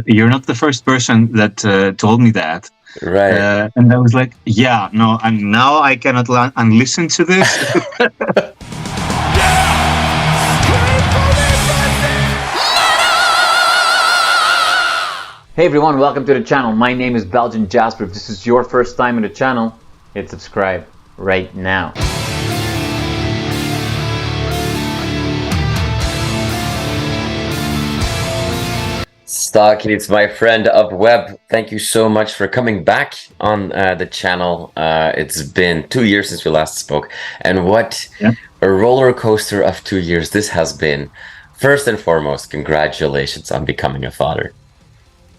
You're not the first person that told me that. Right. And I was like, yeah, no, and now I cannot listen to this. Hey everyone, welcome to the channel. My name is Belgian Jasper. If this is your first time in the channel, hit subscribe right now. Sakis, my friend of W.E.B, thank you so much for coming back on the channel. It's been 2 years since we last spoke, and what a roller coaster of 2 years this has been. First and foremost, congratulations on becoming a father.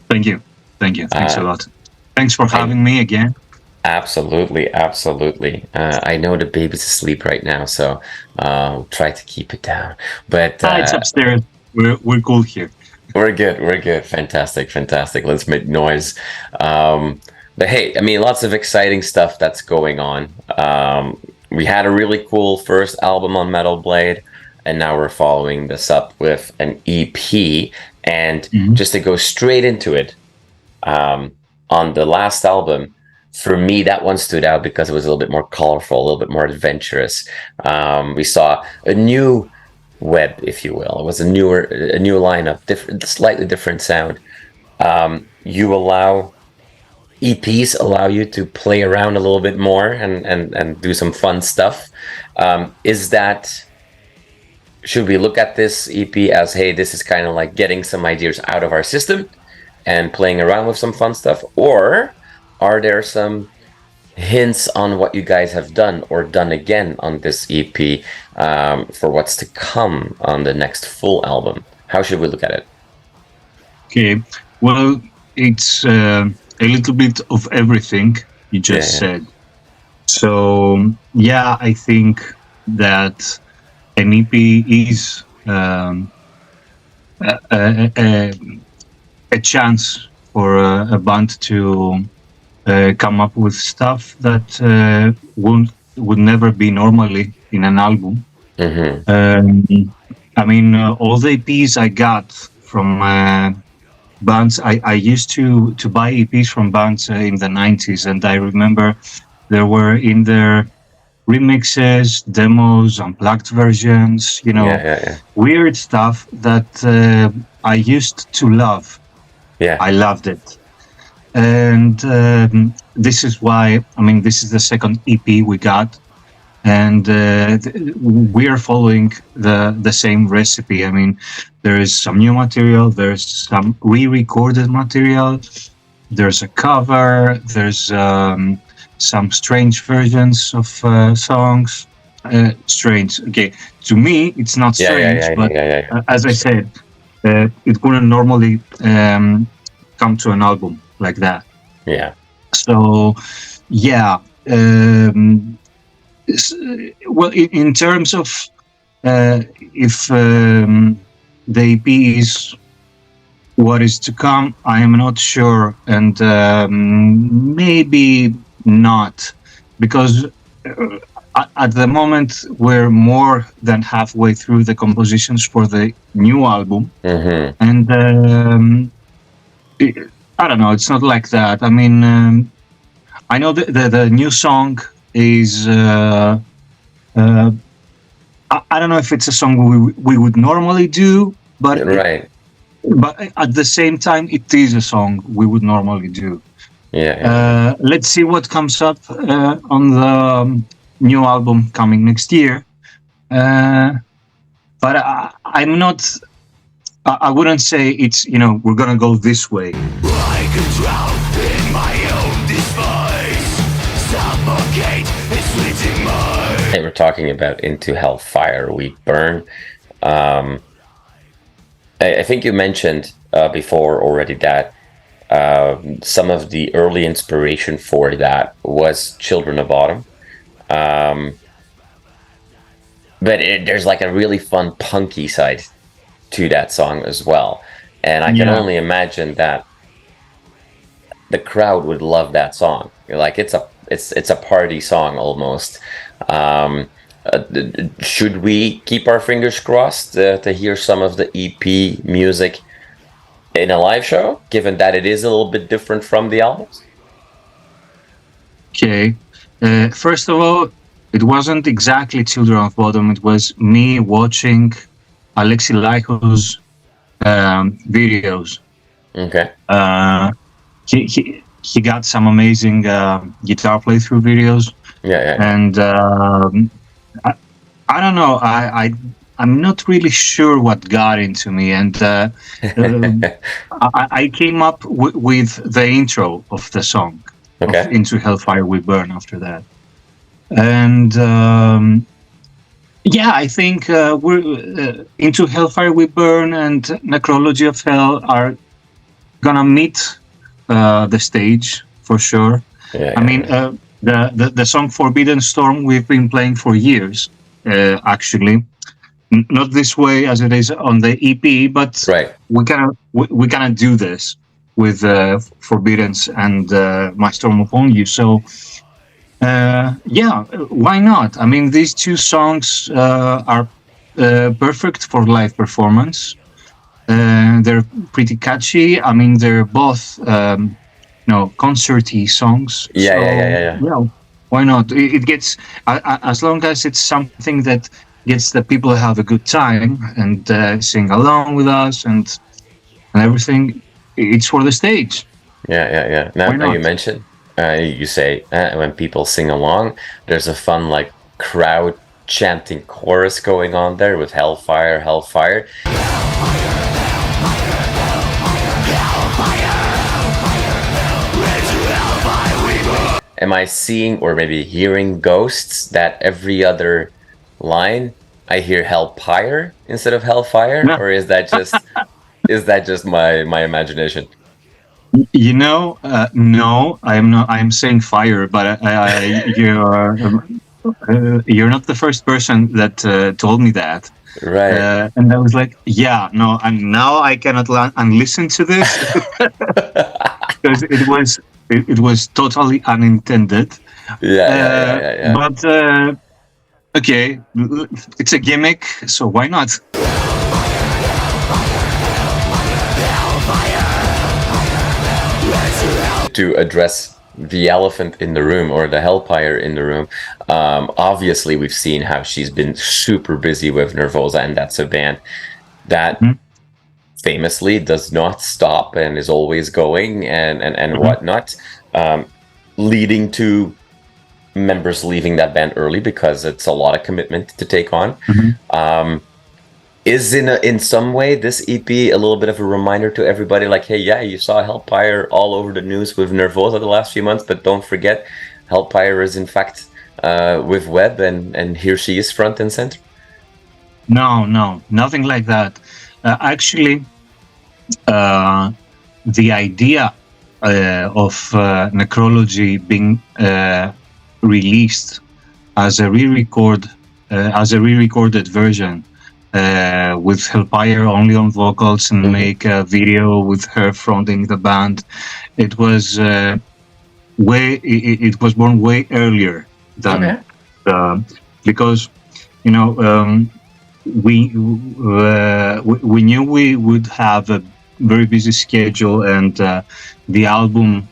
Thank you. Thanks a lot. Thanks for having me again. Absolutely. I know the baby's asleep right now, so I'll try to keep it down. But it's upstairs. We're cool here. We're good. Fantastic. Let's make noise. But hey, I mean, lots of exciting stuff that's going on. We had a really cool first album on Metal Blade, and now we're following this up with an EP. And just to go straight into it, on the last album, for me, that one stood out because it was a little bit more colorful, a little bit more adventurous. We saw a new W.E.B, if you will. It was a new lineup, slightly different sound. EPs allow you to play around a little bit more and do some fun stuff. Should we look at this EP as, hey, this is kind of like getting some ideas out of our system and playing around with some fun stuff? Or are there some hints on what you guys have done or done again on this EP for what's to come on the next full album? How should we look at it? Okay, well, it's a little bit of everything you just said. So, yeah, I think that an EP is a chance for a band to come up with stuff that would never be normally in an album. I mean, all the EPs I got from bands, I used to buy EPs from bands in the 90s, and I remember there were in there remixes, demos, unplugged versions, weird stuff that I used to love. I loved it. And this is why, I mean, this is the second EP we got, and we are following the same recipe. I mean, there is some new material, there's some re-recorded material, there's a cover, there's some strange versions of songs. Strange, okay. To me, it's not strange, but as I said, it wouldn't normally come to an album like that. So, well, in terms of if the EP is what is to come, I am not sure, and maybe not, because at the moment we're more than halfway through the compositions for the new album, and I don't know, it's not like that. I mean, I know the new song is I don't know if it's a song we would normally do, but but at the same time it is a song we would normally do. Let's see what comes up on the new album coming next year. But I'm not. I wouldn't say it's, we're gonna go this way. I can drown in my own despise. Suffocate its fleeting mind. Hey, we're talking about Into Hel Pyre, We Burn. I think you mentioned before already that some of the early inspiration for that was Children of Autumn. But there's like a really fun punky side to that song as well, and I can only imagine that the crowd would love that song. Like it's a party song almost. Should we keep our fingers crossed to hear some of the EP music in a live show, given that it is a little bit different from the albums? Okay. First of all, it wasn't exactly Children of Bodom. It was me watching Alexi Laiho's videos. Okay. He got some amazing guitar playthrough videos. Yeah. And I don't know. I'm not really sure what got into me, and I came up with the intro of the song. Okay. Of Into Hel Pyre We Burn after that. And I think we're Into Hel Pyre We Burn and Necrology of Hell are gonna meet the stage for sure. I mean, the song Forbidden Storm we've been playing for years, actually. Not this way as it is on the EP, but we cannot do this with Forbiddance and My Storm Upon You. So, why not? I mean, these two songs are perfect for live performance. They're pretty catchy. I mean, they're both, concerty songs. Yeah. Why not? It gets, as long as it's something that gets the people to have a good time and sing along with us and everything. It's for the stage. Yeah. Now you mentioned, you say when people sing along, there's a fun like crowd chanting chorus going on there with Hel Pyre, Hel Pyre. Am I seeing or maybe hearing ghosts that every other line I hear Hel Pyre instead of Hel Pyre, or is that just my imagination? No, I'm not. I'm saying fire, but you're not the first person that told me that. Right. And I was like, no, and now I cannot unlisten to this because it was totally unintended. Yeah. But okay, it's a gimmick, so why not? To address the elephant in the room, or the Hel Pyre in the room, obviously we've seen how she's been super busy with Nervosa, and that's a band that famously does not stop and is always going and whatnot, leading to members leaving that band early because it's a lot of commitment to take on. Is in some way this EP a little bit of a reminder to everybody, like, hey, you saw Hel Pyre all over the news with Nervosa the last few months, but don't forget, Hel Pyre is in fact with W.E.B, and here she is front and center? No, nothing like that. Actually, the idea of Necrology being released as a re-recorded version with Hel Pyre only on vocals and make a video with her fronting the band. It was it was born way earlier than because we knew we would have a very busy schedule, and the album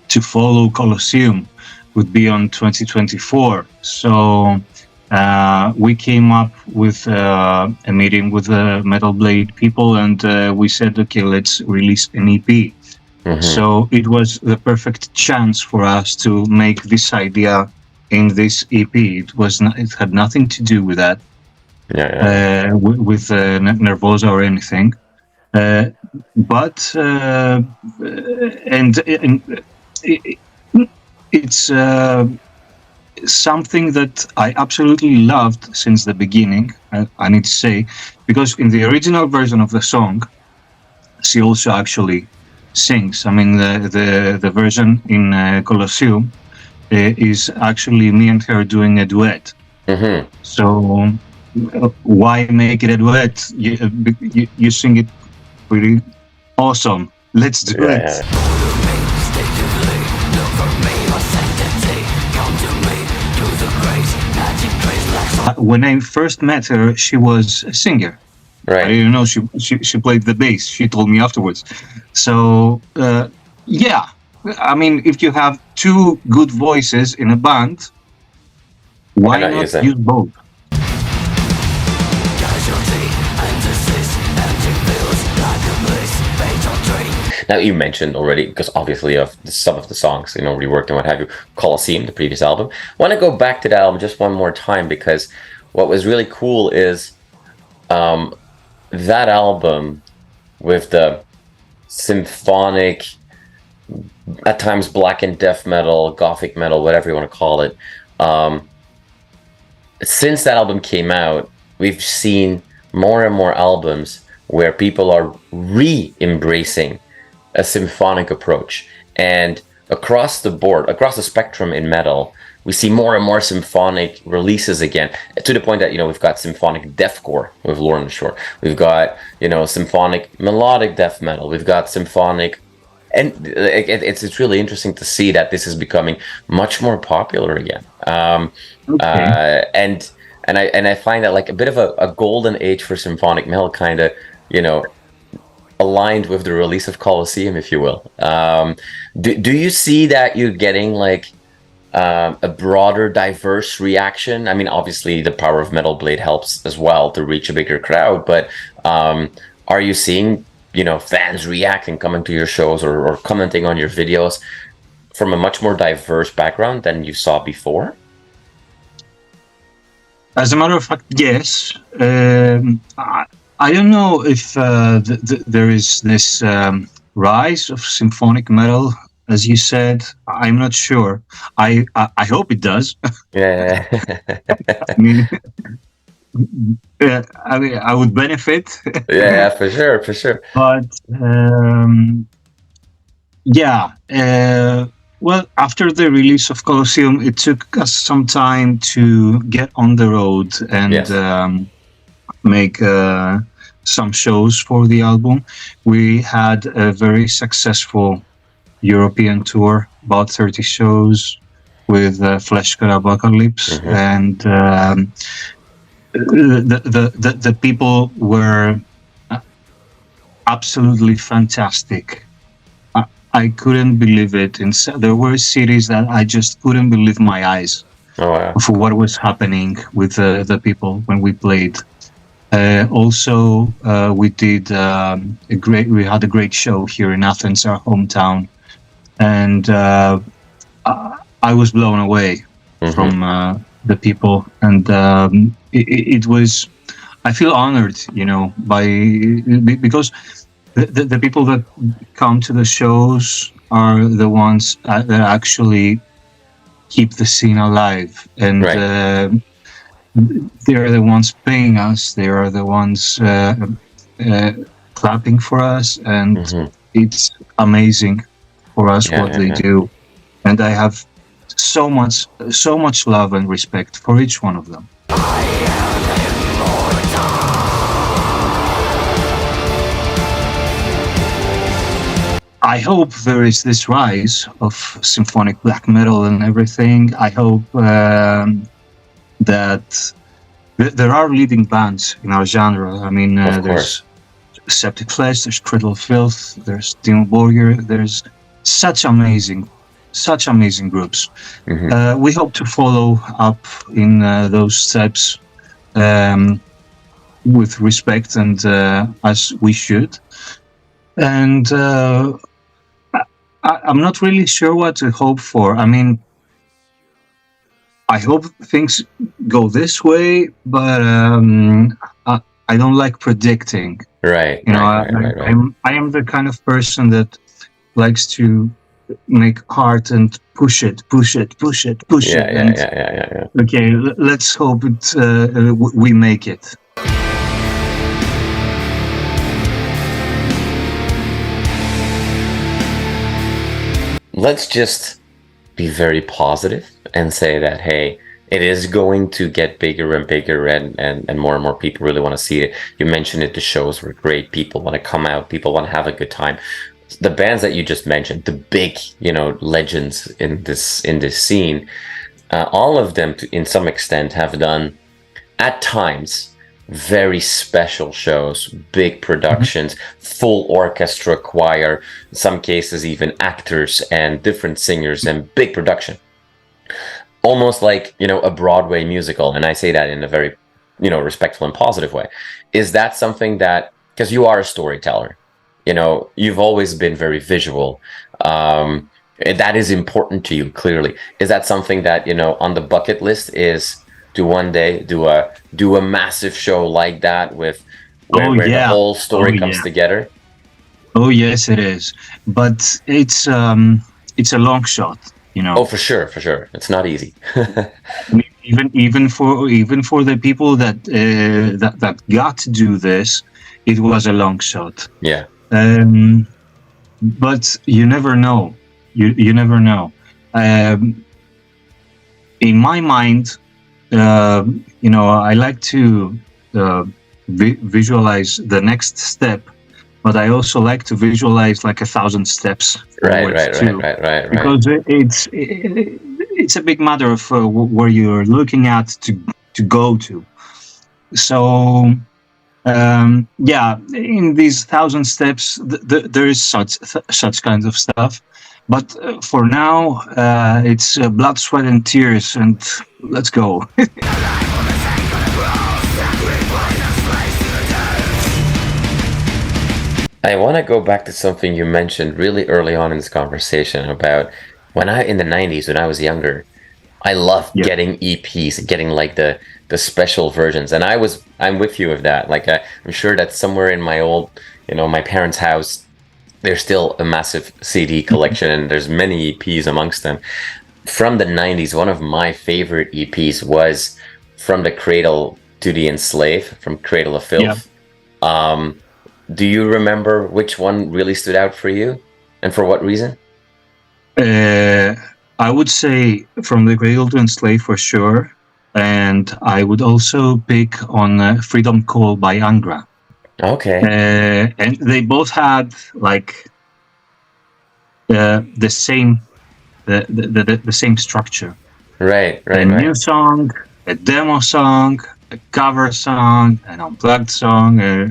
to follow, Colosseum, would be on 2024. So we came up with a meeting with the Metal Blade people, and we said, okay, let's release an EP. So it was the perfect chance for us to make this idea in this EP. It had nothing to do with that, with Nervosa or anything. But it's something that I absolutely loved since the beginning, I need to say, because in the original version of the song, she also actually sings. I mean, the version in Colosseum is actually me and her doing a duet. So why make it a duet? You sing it pretty awesome. Let's do it. When I first met her, she was a singer, Right. I didn't know she played the bass. She told me afterwards. So yeah, I mean, if you have two good voices in a band, why not not use them? use both? Now, you mentioned already, because obviously of some of the songs, reworked and what have you, Colosseum, the previous album. I want to go back to that album just one more time, because what was really cool is that album with the symphonic, at times black and death metal, gothic metal, whatever you want to call it. Since that album came out, we've seen more and more albums where people are re-embracing a symphonic approach. And across the board, across the spectrum in metal, we see more and more symphonic releases again, to the point that, we've got symphonic deathcore with Lorna Shore. We've got, symphonic melodic death metal. We've got symphonic, and it's really interesting to see that this is becoming much more popular again. And I find that like a bit of a golden age for symphonic metal, kind of, aligned with the release of Colosseum, if you will. Do you see that you're getting like a broader, diverse reaction? I mean, obviously the power of Metal Blade helps as well to reach a bigger crowd, but are you seeing, fans reacting, coming to your shows or commenting on your videos from a much more diverse background than you saw before? As a matter of fact, yes. I don't know if there is this rise of symphonic metal, as you said. I'm not sure. I hope it does. Yeah. I mean, I would benefit. Yeah, for sure. But well, after the release of Colosseum, it took us some time to get on the road and Yes. Make some shows for the album. We had a very successful European tour, about 30 shows with Fleshcut Apocalypse, and the people were absolutely fantastic. I couldn't believe it. There were cities that I just couldn't believe my eyes for what was happening with the people when we played. Also, we did we had a great show here in Athens, our hometown, and I was blown away from the people, and it was. I feel honored, because the people that come to the shows are the ones that actually keep the scene alive, and they are the ones paying us. They are the ones clapping for us, and it's amazing for us what they do. And I have so much love and respect for each one of them. I hope there is this rise of symphonic black metal and everything. I hope that there are leading bands in our genre. I mean, there's Septic Flesh, there's Cradle Filth, there's Timo Borgir, there's such amazing groups. We hope to follow up in those steps with respect and as we should. And I'm not really sure what to hope for. I mean, I hope things go this way, but I don't like predicting. Right. I am the kind of person that likes to make art and push it. Yeah. Okay, let's hope we make it. Let's just be very positive and say that, hey, it is going to get bigger and bigger, and more people really want to see it. You mentioned it, the shows were great. People want to come out. People want to have a good time. The bands that you just mentioned, the big, legends in this scene, all of them, in some extent, have done, at times, very special shows, big productions, full orchestra, choir, in some cases even actors and different singers, and big production. Almost like, a Broadway musical, and I say that in a very, respectful and positive way. Is that something that, because you are a storyteller, you've always been very visual, and that is important to you, clearly. Is that something that, on the bucket list is to one day do a massive show like that with where the whole story comes together? Oh yes, it is, but it's a long shot, Oh, for sure, it's not easy. even for the people that that got to do this, it was a long shot. Yeah. But you never know. You never know. In my mind, I like to visualize the next step, but I also like to visualize like 1,000 steps forward too. Right. Because it's a big matter of where you're looking at to go to. So in these 1,000 steps, there is such kinds of stuff. But for now, it's blood, sweat, and tears, and let's go. I want to go back to something you mentioned really early on in this conversation about in the 90s, when I was younger, I loved getting EPs, getting like the special versions. And I'm with you with that. Like, I'm sure that somewhere in my old, my parents' house, there's still a massive CD collection, and there's many EPs amongst them. From the 90s, one of my favorite EPs was from the Cradle to the Enslave, from Cradle of Filth. Yeah. Do you remember which one really stood out for you, and for what reason? I would say from the Cradle to Enslave for sure, and I would also pick on Freedom Call by Angra. Okay. And they both had like the same the same structure. Right. A new song, a demo song, a cover song, an unplugged song, a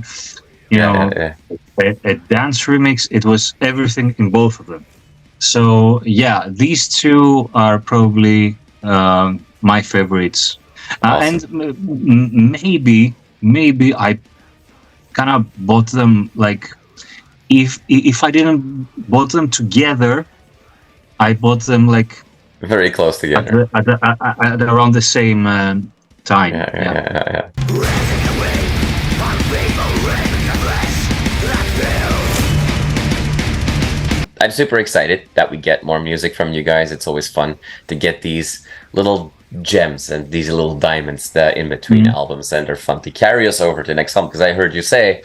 dance remix. It was everything in both of them. So yeah, these two are probably my favorites. Awesome. And maybe I kind of bought them like if I didn't bought them together, I bought them like very close together at around the same time. Yeah. I'm super excited that we get more music from you guys. It's always fun to get these little gems and these little diamonds that in between albums, and they're fun to carry us over to the next album, because I heard you say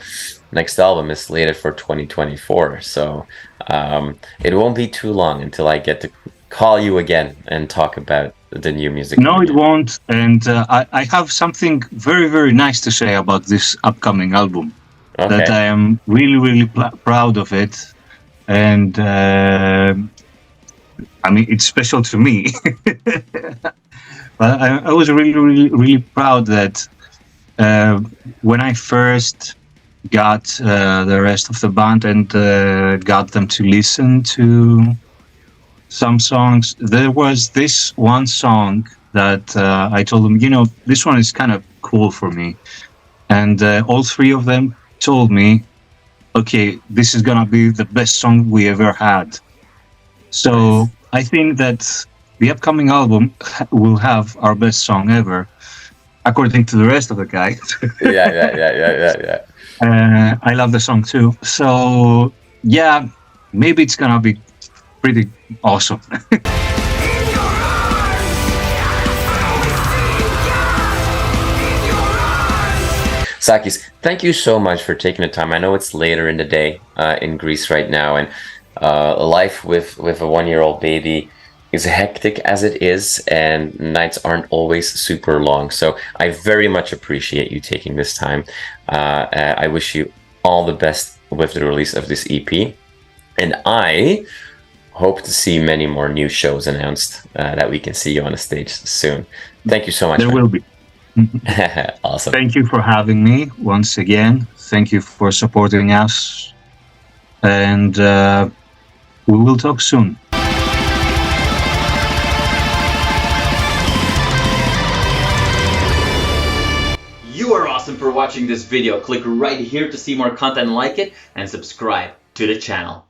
next album is slated for 2024, so it won't be too long until I get to call you again and talk about the new music. No, it won't, and I have something very, very nice to say about this upcoming album. Okay. That I am really, really proud of it, and I mean, it's special to me. But I was really, really, really proud that when I first got the rest of the band and got them to listen to some songs, there was this one song that I told them, this one is kind of cool for me. And all three of them told me, okay, this is gonna be the best song we ever had. So I think that the upcoming album will have our best song ever, according to the rest of the guys. Yeah. I love the song too. So yeah, maybe it's gonna be pretty awesome. Sakis, thank you so much for taking the time. I know it's later in the day in Greece right now, and life with a 1-year-old baby is hectic as it is, and nights aren't always super long. So I very much appreciate you taking this time. I wish you all the best with the release of this EP, and I hope to see many more new shows announced that we can see you on a stage soon. Thank you so much. There will be. Awesome. Thank you for having me once again. Thank you for supporting us. And we will talk soon. You are awesome for watching this video. Click right here to see more content like it and subscribe to the channel.